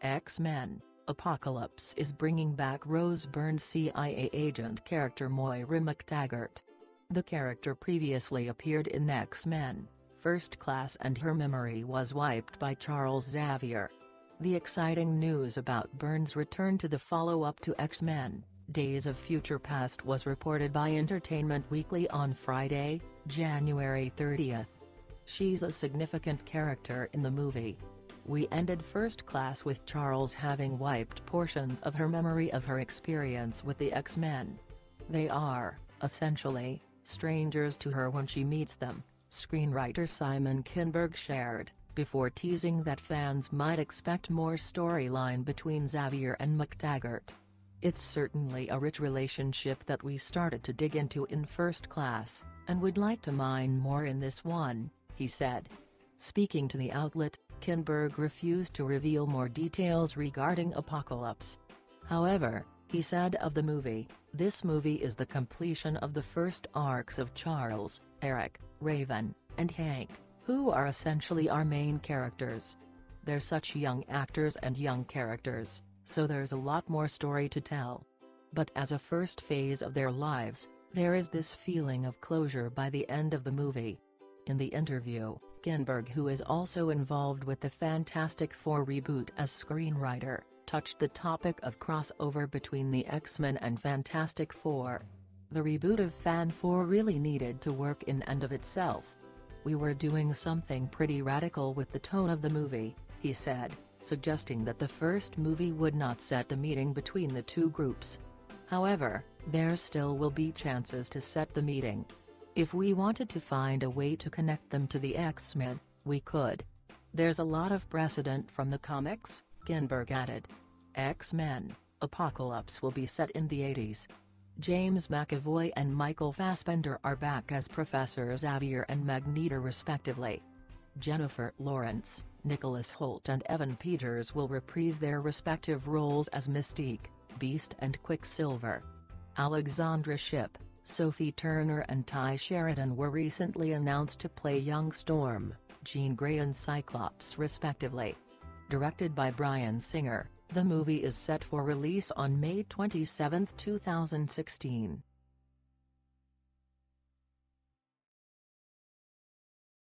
X-Men: Apocalypse is bringing back Byrne CIA agent character Moira MacTaggert. The character previously appeared in X-Men: First Class and her memory was wiped by Charles Xavier. The exciting news about Byrne's return to the follow-up to X-Men: Days of Future Past was reported by Entertainment Weekly on Friday, January 30th. She's a significant character in the movie. We ended First Class with Charles having wiped portions of her memory of her experience with the X-Men. They are, essentially, strangers to her when she meets them, screenwriter Simon Kinberg shared, before teasing that fans might expect more storyline between Xavier and MacTaggert. It's certainly a rich relationship that we started to dig into in First Class, and would like to mine more in this one, he said. Speaking to the outlet, Kinberg refused to reveal more details regarding Apocalypse. However, he said of the movie, "This movie is the completion of the first arcs of Charles, Eric, Raven, and Hank, who are essentially our main characters. They're such young actors and young characters, so there's a lot more story to tell. But as a first phase of their lives, there is this feeling of closure by the end of the movie." In the interview, Kinberg, who is also involved with the Fantastic Four reboot as screenwriter, touched the topic of crossover between the X-Men and Fantastic Four. "The reboot of Fan 4 really needed to work in and of itself. We were doing something pretty radical with the tone of the movie," he said, suggesting that the first movie would not set the meeting between the two groups. However, there still will be chances to set the meeting. If we wanted to find a way to connect them to the X-Men, we could. There's a lot of precedent from the comics, Kinberg added. X-Men: Apocalypse will be set in the 80s. James McAvoy and Michael Fassbender are back as Professor Xavier and Magneto respectively. Jennifer Lawrence, Nicholas Hoult and Evan Peters will reprise their respective roles as Mystique, Beast and Quicksilver. Alexandra Shipp, Sophie Turner and Ty Sheridan were recently announced to play young Storm, Jean Grey and Cyclops respectively. Directed by Bryan Singer, the movie is set for release on May 27, 2016.